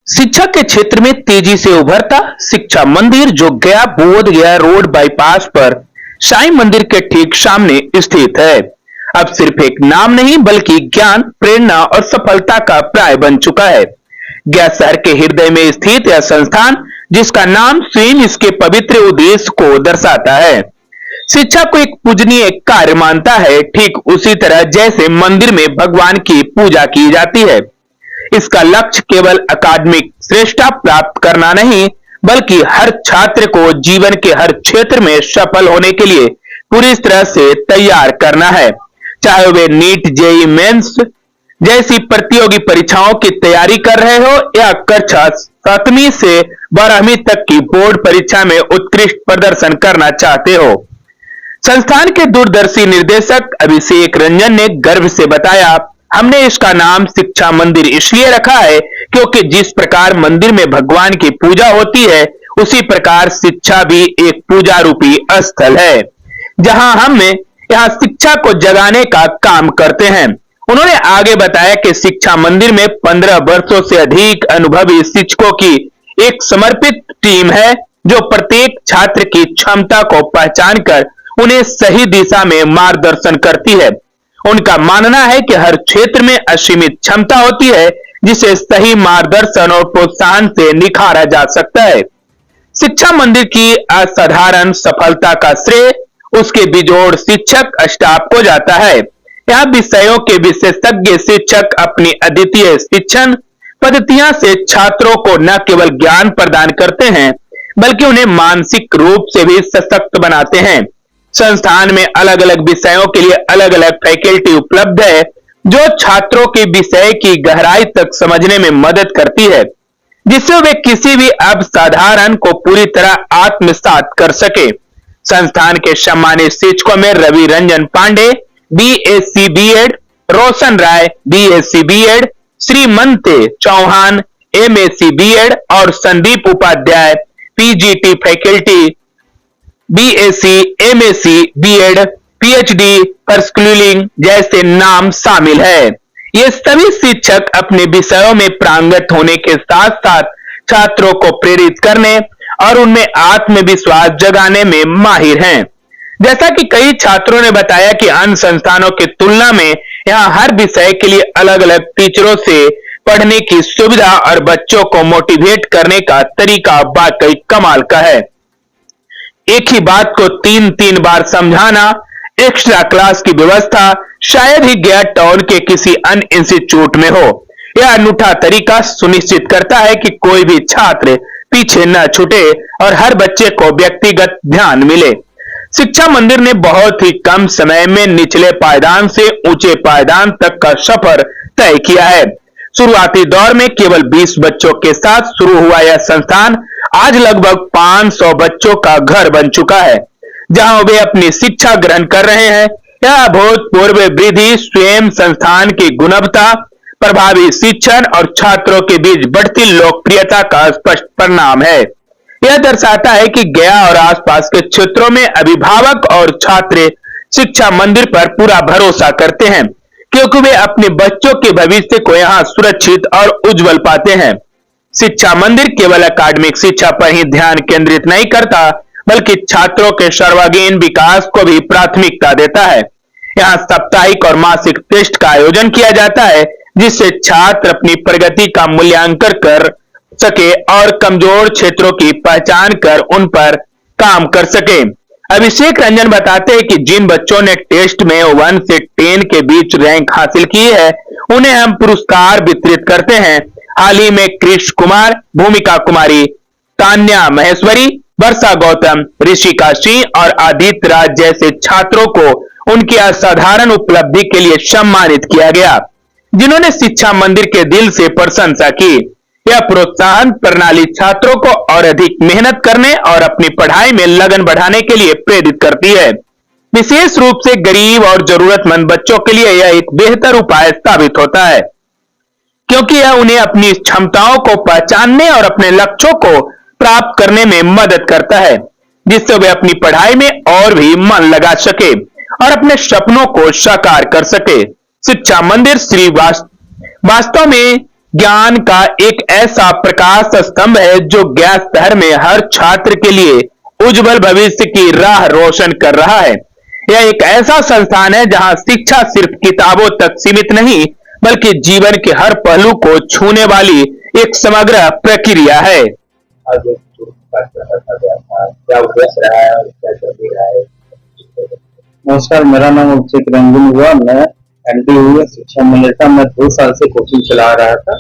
शिक्षा के क्षेत्र में तेजी से उभरता शिक्षा मंदिर जो गया बोध गया रोड बाईपास पर साईं मंदिर के ठीक सामने स्थित है, अब सिर्फ एक नाम नहीं बल्कि ज्ञान, प्रेरणा और सफलता का पर्याय बन चुका है। गया शहर के हृदय में स्थित यह संस्थान, जिसका नाम स्वयं इसके पवित्र उद्देश्य को दर्शाता है, शिक्षा को एक पूजनीय कार्य मानता है, ठीक उसी तरह जैसे मंदिर में भगवान की पूजा की जाती है। इसका लक्ष्य केवल अकादमिक श्रेष्ठता प्राप्त करना नहीं, बल्कि हर छात्र को जीवन के हर क्षेत्र में सफल होने के लिए पूरी तरह से तैयार करना है। चाहे वे नीट, जेईई मेंस जैसी प्रतियोगी परीक्षाओं की तैयारी कर रहे हो या कक्षा 7वीं से 12वीं तक की बोर्ड परीक्षा में उत्कृष्ट प्रदर्शन करना चाहते हो। संस्थान के दूरदर्शी निदेशक अभिषेक रंजन ने गर्व से बताया, हमने इसका नाम शिक्षा मंदिर इसलिए रखा है क्योंकि जिस प्रकार मंदिर में भगवान की पूजा होती है, उसी प्रकार शिक्षा भी एक पूजा रूपी स्थल है, जहां हम यहाँ शिक्षा को जगाने का काम करते हैं। उन्होंने आगे बताया कि शिक्षा मंदिर में 15 वर्षों से अधिक अनुभवी शिक्षकों की एक समर्पित टीम है, जो प्रत्येक छात्र की क्षमता को पहचान कर उन्हें सही दिशा में मार्गदर्शन करती है। उनका मानना है कि हर क्षेत्र में असीमित क्षमता होती है, जिसे सही मार्गदर्शन और प्रोत्साहन से निखारा जा सकता है। शिक्षा मंदिर की असाधारण सफलता का श्रेय उसके बेजोड़ शिक्षक स्टाफ को जाता है। यहाँ विषयों के विशेषज्ञ शिक्षक अपनी अद्वितीय शिक्षण पद्धतियां से छात्रों को न केवल ज्ञान प्रदान करते हैं, बल्कि उन्हें मानसिक रूप से भी सशक्त बनाते हैं। संस्थान में अलग अलग विषयों के लिए अलग अलग फैकल्टी उपलब्ध है, जो छात्रों के विषय की गहराई तक समझने में मदद करती है, जिससे वे किसी भी असाधारण को पूरी तरह आत्मसात कर सके। संस्थान के सम्मानित शिक्षकों में Ravi Ranjan Pandey BSc BEd, Roshan Rai BSc BEd, Shrimant Chauhan MSc BEd और Sandeep Upadhyay PGT faculty BSc MSc BEd PhD पर्सक्यूलिंग जैसे नाम शामिल है। ये सभी शिक्षक अपने विषयों में प्रांगत होने के साथ साथ छात्रों को प्रेरित करने और उनमें आत्मविश्वास जगाने में माहिर हैं। जैसा कि कई छात्रों ने बताया कि अन्य संस्थानों की तुलना में यहाँ हर विषय के लिए अलग अलग टीचरों से पढ़ने की सुविधा और बच्चों को मोटिवेट करने का तरीका वाकई कमाल का है। एक ही बात को 3-3 बार समझाना, एक्स्ट्रा क्लास की व्यवस्था शायद ही गया टाउन के किसी अन्य इंस्टीट्यूट में हो। यह अनूठा तरीका सुनिश्चित करता है कि कोई भी छात्र पीछे न छूटे और हर बच्चे को व्यक्तिगत ध्यान मिले। शिक्षा मंदिर ने बहुत ही कम समय में निचले पायदान से ऊंचे पायदान तक का सफर तय किया है। शुरुआती दौर में केवल 20 बच्चों के साथ शुरू हुआ यह संस्थान आज लगभग 500 बच्चों का घर बन चुका है, जहां वे अपनी शिक्षा ग्रहण कर रहे हैं। यह अभूतपूर्व वृद्धि स्वयं संस्थान की गुणवत्ता, प्रभावी शिक्षण और छात्रों के बीच बढ़ती लोकप्रियता का स्पष्ट परिणाम है। यह दर्शाता है कि गया और आसपास के क्षेत्रों में अभिभावक और छात्र शिक्षा मंदिर पर पूरा भरोसा करते हैं, क्योंकि वे अपने बच्चों के भविष्य को यहाँ सुरक्षित और उज्जवल पाते हैं। शिक्षा मंदिर केवल अकादमिक शिक्षा पर ही ध्यान केंद्रित नहीं करता, बल्कि छात्रों के सर्वांगीण विकास को भी प्राथमिकता देता है। यहाँ साप्ताहिक और मासिक टेस्ट का आयोजन किया जाता है, जिससे छात्र अपनी प्रगति का मूल्यांकन कर सके और कमजोर क्षेत्रों की पहचान कर उन पर काम कर सके। अभिषेक रंजन बताते हैं कि जिन बच्चों ने टेस्ट में 1 से 10 के बीच रैंक हासिल की है, उन्हें हम पुरस्कार वितरित करते हैं। हाल ही में कृष्ण कुमार, भूमिका कुमारी, तान्या महेश्वरी, वर्षा गौतम, ऋषिका सिंह और आदित्य राज जैसे छात्रों को उनकी असाधारण उपलब्धि के लिए सम्मानित किया गया, जिन्होंने शिक्षा मंदिर के दिल से प्रशंसा की। यह प्रोत्साहन प्रणाली छात्रों को और अधिक मेहनत करने और अपनी पढ़ाई में लगन बढ़ाने के लिए प्रेरित करती है। विशेष रूप से गरीब और जरूरतमंद बच्चों के लिए यह एक बेहतर उपाय साबित होता है, क्योंकि यह उन्हें अपनी क्षमताओं को पहचानने और अपने लक्ष्यों को प्राप्त करने में मदद करता है, जिससे वे अपनी पढ़ाई में और भी मन लगा सके और अपने सपनों को साकार कर सके। शिक्षा मंदिर श्री वास्तव में ज्ञान का एक ऐसा प्रकाश स्तंभ है जो ज्ञात शहर में हर छात्र के लिए उज्जवल भविष्य की राह रोशन कर रहा है। यह एक ऐसा संस्थान है जहां शिक्षा सिर्फ किताबों तक सीमित नहीं बल्कि जीवन के हर पहलू को छूने वाली एक समग्र प्रक्रिया है। नमस्कार, मेरा नाम अभिषेक रंजन हुआ। मैं एनटीयू शिक्षा मंदिर का मैं 2 साल से कोचिंग चला रहा था।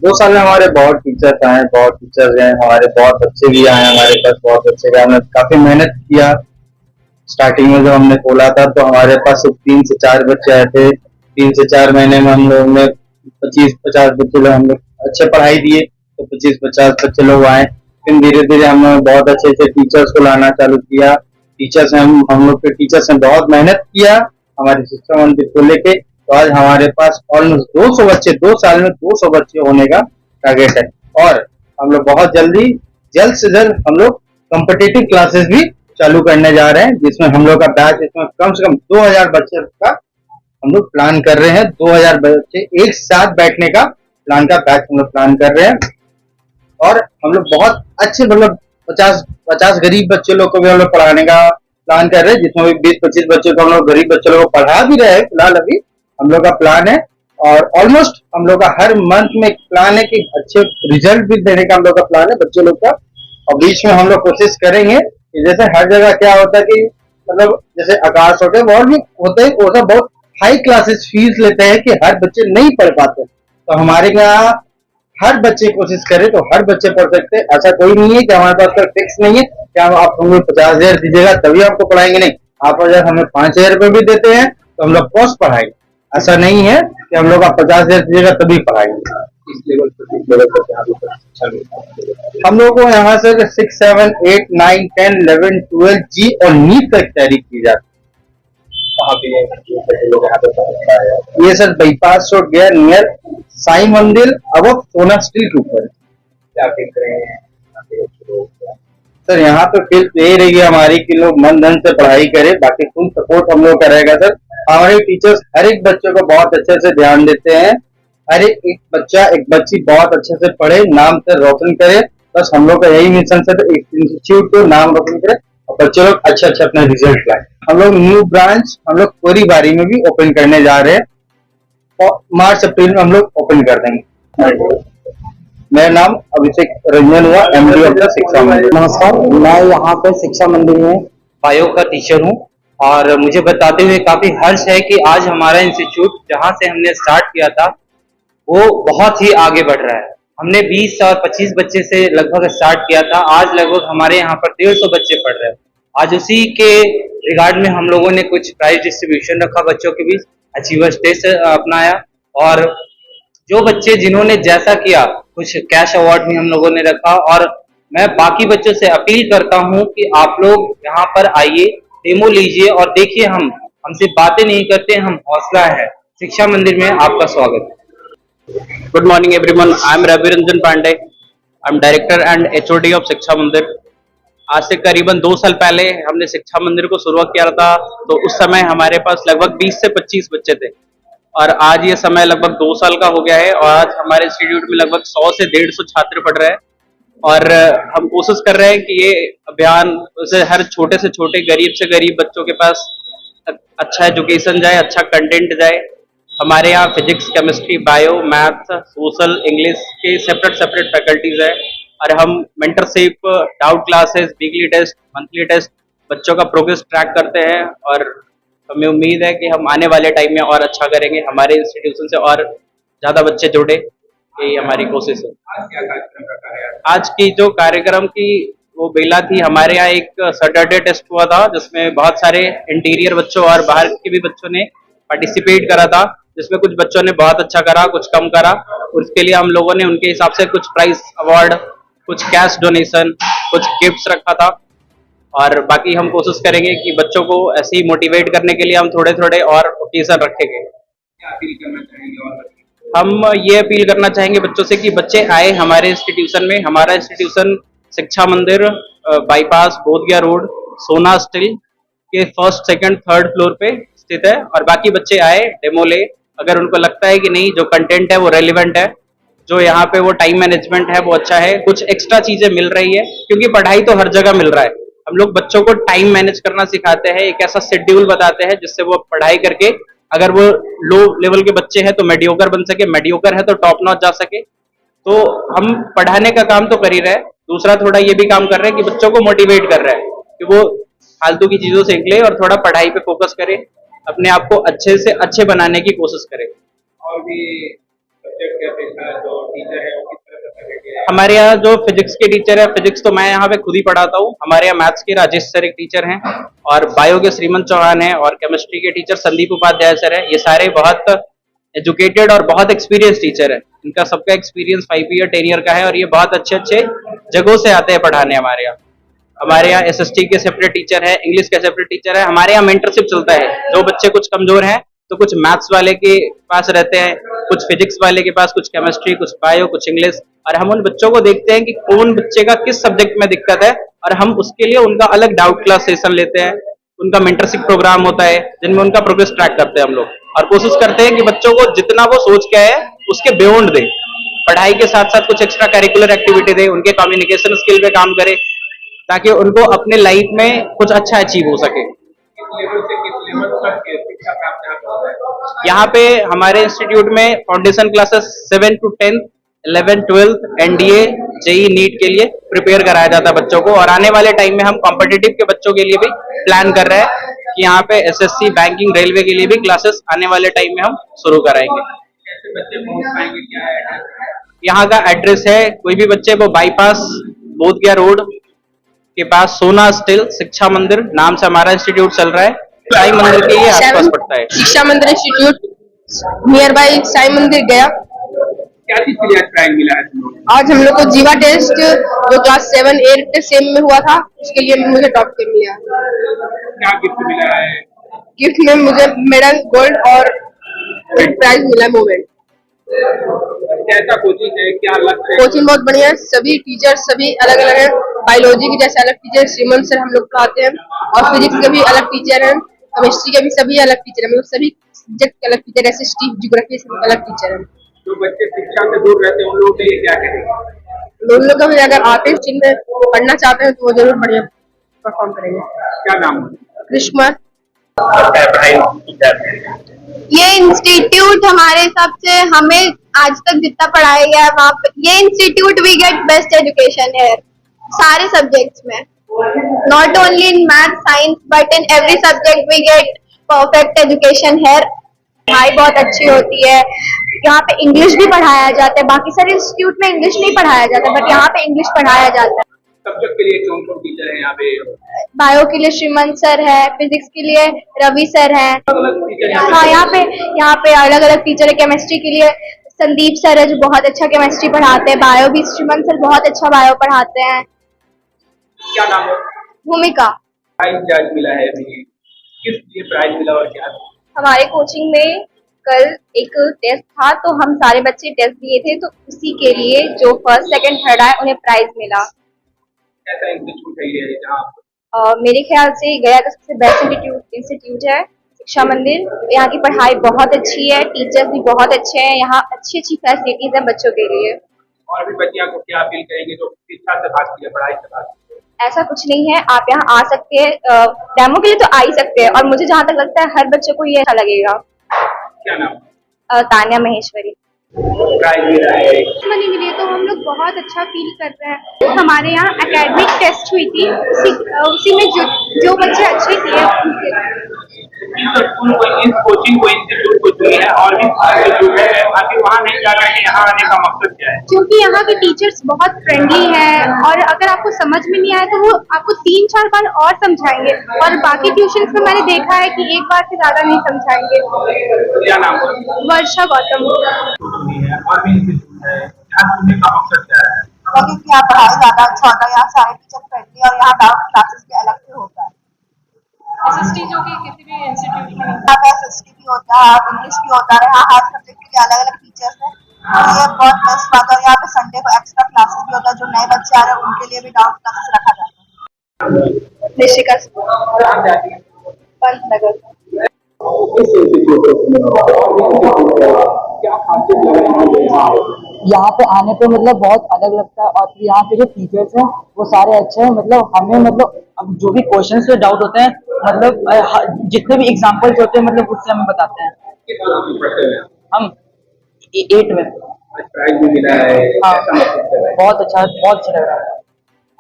2 साल में हमारे बहुत टीचर्स आए, बहुत टीचर्स गए, हमारे बहुत बच्चे भी आए, हमारे पास बहुत बच्चे गए। हमने काफी मेहनत किया। स्टार्टिंग में जब हमने खोला था तो हमारे पास सिर्फ 3 से 4 बच्चे आए थे। 3 से 4 महीने में हम लोगों ने 25-50 बच्चे लोग हम लोग अच्छे पढ़ाई दिए, तो 25-50 बच्चे लोग आए। फिर धीरे धीरे हमने बहुत अच्छे अच्छे टीचर्स को लाना चालू किया। टीचर्स ने हम लोग के टीचर्स ने बहुत मेहनत किया हमारे शिक्षा मंदिर को लेके। तो आज हमारे पास ऑलमोस्ट 200 बच्चे, 2 साल में 200 बच्चे होने का टारगेट है। और हम लोग बहुत जल्द से जल्द हम लोग कॉम्पिटिटिव क्लासेस भी चालू करने जा रहे हैं, जिसमें हम लोग का बैच इसमें कम से कम 2000 बच्चे का हम लोग प्लान कर रहे हैं। 2000 बच्चे एक साथ बैठने का प्लान का बैच हम लोग प्लान कर रहे हैं। और हम लोग बहुत अच्छे मतलब 50 गरीब बच्चे लोग को भी हम लोग पढ़ाने का प्लान कर रहे हैं, जिसमें भी 20-25 बच्चे को हम लोग गरीब बच्चे लोग को पढ़ा भी रहे हैं। फिलहाल अभी हम लोग का प्लान है और ऑलमोस्ट हम लोग का हर मंथ में प्लान है कि अच्छे रिजल्ट भी देने का हम लोग का प्लान है बच्चे लोग का। और बीच में हम लोग कोशिश करेंगे कि जैसे हर जगह क्या होता है कि मतलब जैसे आकाश होते हैं और भी होते हैं, वो सब बहुत हाई क्लासेस फीस लेते हैं कि हर बच्चे नहीं पढ़ पाते। तो हमारे यहाँ हर बच्चे कोशिश करे तो हर बच्चे पढ़ सकते हैं। ऐसा कोई नहीं है कि हमारे पास कोई फिक्स नहीं है कि आप हमें 50,000 दीजिएगा तभी आपको पढ़ाएंगे। नहीं, आप अगर हमें 5,000 रुपये भी देते हैं तो हम लोग कोर्स पढ़ाएंगे। ऐसा नहीं है कि हम लोग आप 50,000 दीजिएगा तभी पढ़ाएंगे। इस लेवल पर हम लोग को यहाँ से 6, 7, 8, 9, 10, 11, 12 जी और नीट तक तैयारी की जाती है। ये सर बाईपास रोड गया नियर साई मंदिर अब सोना स्टील के ऊपर। क्या देख रहे हैं सर? यहाँ पे फील्ड यही रहेगी हमारी कि लोग मन धन से पढ़ाई करें, बाकी फुल सपोर्ट हम लोग करेगा सर। हमारे टीचर्स हर एक बच्चे को बहुत अच्छे से ध्यान देते हैं। हर एक बच्चा एक बच्ची बहुत अच्छे से पढ़े, नाम से रोशन करे। बस हम लोग का यही मिशन सर, एक इंस्टीट्यूट को नाम रोशन करे और बच्चे लोग अच्छे अच्छे अपने रिजल्ट लाए। हम लोग न्यू ब्रांच हम लोग कोरी बारी में भी ओपन करने जा रहे हैं और मार्च अप्रैल में हम लोग ओपन कर देंगे। मेरा नाम अभिषेक रंजन हुआ, एमडी ऑफ द शिक्षा मंदिर। नमस्कार, मैं यहाँ पे शिक्षा मंदिर में बायो का टीचर हूँ और मुझे बताते हुए काफी हर्ष है कि आज हमारा इंस्टीट्यूट जहाँ से हमने स्टार्ट किया था वो बहुत ही आगे बढ़ रहा है। हमने 20 और 25 बच्चे से लगभग स्टार्ट किया था, आज लगभग हमारे यहाँ पर 150 बच्चे पढ़ रहे हैं। आज उसी के रिगार्ड में हम लोगों ने कुछ प्राइज डिस्ट्रीब्यूशन रखा बच्चों के बीच, अचीवर्स टेस्ट अपनाया और जो बच्चे जिन्होंने जैसा किया कुछ कैश अवार्ड भी हम लोगों ने रखा। और मैं बाकी बच्चों से अपील करता हूं कि आप लोग यहाँ पर आइए, डेमो लीजिए और देखिए हमसे बातें नहीं करते, हम हौसला है। शिक्षा मंदिर में आपका स्वागत है। Good morning everyone. I am Ravi Ranjan Pandey. I am Director and HOD of शिक्षा मंदिर। आज से करीबन 2 साल पहले हमने शिक्षा मंदिर को शुरुआत किया था, तो उस समय हमारे पास लगभग 20 से 25 बच्चे थे और आज ये समय लगभग 2 साल का हो गया है और आज हमारे इंस्टीट्यूट में लगभग 100 से 150 छात्र पढ़ रहे हैं। और हम कोशिश कर रहे हैं कि ये अभियान उसे हर छोटे से छोटे गरीब से गरीब बच्चों के पास अच्छा एजुकेशन जाए, अच्छा कंटेंट जाए। हमारे यहाँ physics, chemistry, bio, math, social, English के सेपरेट फैकल्टीज है और हम mentorship, doubt classes, weekly test, monthly test बच्चों का प्रोग्रेस ट्रैक करते हैं और हमें उम्मीद है कि हम आने वाले टाइम में और अच्छा करेंगे। हमारे इंस्टीट्यूशन से और ज्यादा बच्चे जुड़े, यही हमारी कोशिश है। आज की जो कार्यक्रम की वो बेला थी, हमारे यहाँ एक सैटरडे टेस्ट हुआ था जिसमें बहुत सारे इंटीरियर बच्चों और बाहर के भी बच्चों ने पार्टिसिपेट करा था, जिसमें कुछ बच्चों ने बहुत अच्छा करा, कुछ कम करा और उसके लिए हम लोगों ने उनके हिसाब से कुछ प्राइज अवार्ड, कुछ कैश डोनेशन, कुछ गिफ्ट्स रखा था। और बाकी हम कोशिश करेंगे कि बच्चों को ऐसे ही मोटिवेट करने के लिए हम थोड़े थोड़े और ओकेजन रखेंगे। हम ये अपील करना चाहेंगे बच्चों से कि बच्चे आए हमारे इंस्टीट्यूशन में। हमारा इंस्टीट्यूशन शिक्षा मंदिर बाईपास बोधगया रोड सोना स्टील के 1st, 2nd, 3rd फ्लोर पे स्थित है और बाकी बच्चे आए, डेमो ले। अगर उनको लगता है कि नहीं जो कंटेंट है वो रेलिवेंट है, जो यहाँ पे वो टाइम मैनेजमेंट है वो अच्छा है, कुछ एक्स्ट्रा चीजें मिल रही है क्योंकि पढ़ाई तो हर जगह मिल रहा है। हम लोग बच्चों को टाइम मैनेज करना सिखाते हैं, एक ऐसा शेड्यूल बताते हैं जिससे वो पढ़ाई करके, अगर वो लो लेवल के बच्चे हैं तो मेडियोकर बन सके, मेडियोकर है तो टॉप नॉच जा सके। तो हम पढ़ाने का काम तो कर ही रहे हैं, दूसरा थोड़ा ये भी काम कर रहे हैं कि बच्चों को मोटिवेट कर रहे हैं कि वो फालतू की चीजों से निकले और थोड़ा पढ़ाई पे फोकस करे, अपने आप को अच्छे से अच्छे बनाने की कोशिश करे। और भी सब्जेक्ट कैसे था, जो टीचर है वो किस तरह से पढ़ाते हैं? हमारे यहाँ जो फिजिक्स के टीचर है, फिजिक्स तो मैं यहाँ पे खुद ही पढ़ाता हूँ। हमारे यहाँ मैथ्स के राजेश सर एक टीचर हैं और बायो के श्रीमंत चौहान है और केमिस्ट्री के टीचर संदीप उपाध्याय सर है। ये सारे बहुत एजुकेटेड और बहुत एक्सपीरियंस टीचर है। इनका सबका एक्सपीरियंस 5 ईयर 10 ईयर का है और ये बहुत अच्छे अच्छे जगहों से आते हैं पढ़ाने हमारे यहाँ। हमारे यहाँ एसएसटी के सेपरेट टीचर है, इंग्लिश के सेपरेट टीचर है। हमारे यहाँ मेंटरशिप चलता है, जो बच्चे कुछ कमजोर हैं तो कुछ मैथ्स वाले के पास रहते हैं, कुछ फिजिक्स वाले के पास, कुछ केमिस्ट्री, कुछ बायो, कुछ इंग्लिश, और हम उन बच्चों को देखते हैं कि कौन बच्चे का किस सब्जेक्ट में दिक्कत है और हम उसके लिए उनका अलग डाउट क्लास सेशन लेते हैं। उनका मेंटरशिप प्रोग्राम होता है जिनमें उनका प्रोग्रेस ट्रैक करते हैं हम लोग, और कोशिश करते हैं कि बच्चों को जितना वो सोच के आए उसके बियॉन्ड दे, पढ़ाई के साथ साथ कुछ एक्स्ट्रा करिकुलर एक्टिविटी दे, उनके कम्युनिकेशन स्किल पे काम करे ताकि उनको अपने लाइफ में कुछ अच्छा अचीव हो सके। किस लेवल से किस लेवल तक की शिक्षा प्राप्त होता है? यहाँ पे हमारे इंस्टीट्यूट में foundation classes 7 to 10, 11, 12 NDA JEE NEET के लिए प्रिपेयर कराया जाता है बच्चों को, और आने वाले टाइम में हम कॉम्पिटिटिव के बच्चों के लिए भी प्लान कर रहे हैं कि यहाँ पे एसएससी, बैंकिंग, रेलवे के लिए भी क्लासेस आने वाले टाइम में हम शुरू कराएंगे। कैसे बच्चे पहुंच पाएंगे, क्या है? यहाँ का एड्रेस है, कोई भी बच्चे को बाईपास बोधगया रोड के पास सोना स्टिल शिक्षा मंदिर नाम से हमारा इंस्टीट्यूट चल रहा है, साई मंदिर के लिए आसपास पड़ता है। शिक्षा मंदिर इंस्टीट्यूट नियर बाई साई मंदिर गया। क्या चीज के लिए आज प्राइज मिला है तुम लोग? आज हम लोग को जीवा टेस्ट जो क्लास 7, 8 सेम में हुआ था उसके लिए मुझे टॉप पे मिला। क्या गिफ्ट मिला है? गिफ्ट में मुझे मेडल, गोल्ड और प्राइज मिला मोमेंट। कैसा कोचिंग है, क्या लक्ष्य है? कोचिंग बहुत बढ़िया है, सभी टीचर सभी अलग अलग है। बायोलॉजी के जैसे अलग टीचर श्रीमंत सर हम लोग पढ़ाते हैं, और फिजिक्स के भी अलग टीचर हैं, केमिस्ट्री के भी सभी अलग टीचर हैं, मतलब सभी सब्जेक्ट के अलग टीचर, ऐसे ज्योग्राफी के अलग टीचर हैं। जो बच्चे शिक्षा से दूर रहते हैं उन लोगों के लिए क्या करेंगे? उन लोग का भी अगर आते हैं जिनमें पढ़ना चाहते हैं तो वो जरूर बढ़िया परफॉर्म करेंगे। क्या नाम है? कृष्ण। ये इंस्टीट्यूट हमारे हिसाब से हमें आज तक जितना पढ़ाया गया है वहाँ पे, ये institute we get best education है सारे सब्जेक्ट्स में, not only in math science but in every subject we get perfect education है। पढ़ाई बहुत अच्छी होती है, यहाँ पे इंग्लिश भी पढ़ाया जाता है, बाकी सारे इंस्टीट्यूट में इंग्लिश नहीं पढ़ाया जाता बट यहाँ पे इंग्लिश पढ़ाया जाता है। सब्जेक्ट के लिए कौन कौन टीचर है यहाँ पे? बायो के लिए श्रीमंत सर है, फिजिक्स के लिए रवि सर है, हाँ यहाँ पे अलग अलग टीचर है। केमिस्ट्री के लिए संदीप सर है जो बहुत अच्छा केमिस्ट्री पढ़ाते हैं, बायो भी श्रीमंत सर बहुत अच्छा बायो पढ़ाते हैं। क्या नाम है? भूमिका। प्राइज मिला है अभी, किस लिए प्राइज मिला और क्या? हमारे कोचिंग में कल एक टेस्ट था तो हम सारे बच्चे टेस्ट दिए थे, तो उसी के लिए जो फर्स्ट सेकंड थर्ड आए उन्हें प्राइज मिला। कैसा इंस्टीट्यूट है ये जहाँ? मेरे ख्याल से गया का सबसे बेस्ट इंस्टीट्यूट है शिक्षा मंदिर। यहाँ की पढ़ाई बहुत अच्छी है, टीचर्स भी बहुत अच्छे हैं, यहाँ अच्छी अच्छी फैसिलिटीज है बच्चों के लिए। और भी बच्चियों को क्या अपील करेंगे जो शिक्षा से भागती है, पढ़ाई से भागती है? ऐसा कुछ नहीं है, आप यहाँ आ सकते हैं, डेमो के लिए तो आ ही सकते हैं, और मुझे जहाँ तक लगता है हर बच्चे को ये अच्छा लगेगा। क्या नाम? तान्या महेश्वरी। प्राइज मिला है, मनी मिली है तो हम लोग बहुत अच्छा फील कर रहे हैं। हमारे यहाँ एकेडमिक टेस्ट हुई थी, उसी में जो बच्चे अच्छे किए इस कोचिंग को इंस्टीट्यूट को चुनी है और भी इंस्टीट्यूट है, आखिर वहाँ नहीं जाकर के यहाँ आने का मकसद क्या है? क्योंकि यहाँ के टीचर्स बहुत फ्रेंडली हैं, और अगर आपको समझ में नहीं आए तो वो आपको 3-4 बार और समझाएंगे, और बाकी ट्यूशंस में मैंने देखा है कि एक बार से ज्यादा नहीं समझाएंगे। क्या नाम है? वर्षा गौतम। और भी इंस्टीट्यूट है, यहाँ चुनने का मकसद क्या है? क्योंकि यहाँ पढ़ाई ज्यादा अच्छा होता है, यहाँ सारे टीचर फ्रेंडली, और यहाँ डाउट क्लासेस भी अलग से होता है। एसएसटी जो कि किसी भी इंस्टीट्यूट में यहाँ पे एसएसटी भी होता है, इंग्लिश भी होता है, यहाँ हर सब्जेक्ट के लिए अलग अलग टीचर्स हैं, तो ये बहुत बेस्ट बात है। और यहाँ पे संडे को एक्स्ट्रा क्लासेस भी होता है, जो नए बच्चे आ रहे हैं उनके लिए भी डाउट क्लासेस रखा जाता है। निशिका कहाँ जाती है? पंतनगर। इस इंस्टीट्यूट को क्या खासियत लग रही है? यहाँ पे आने पे मतलब बहुत अलग लगता है। और फिर यहाँ के जो टीचर्स हैं वो सारे अच्छे हैं। मतलब हमें मतलब अब जो भी क्वेश्चंस पे डाउट होते हैं मतलब जितने भी एग्जांपल्स होते हैं मतलब उससे हमें बताते हैं। हम 8 में। प्राइज भी मिला है। हाँ बहुत अच्छा लग रहा है।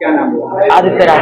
क्या नाम है? आदित्य राय।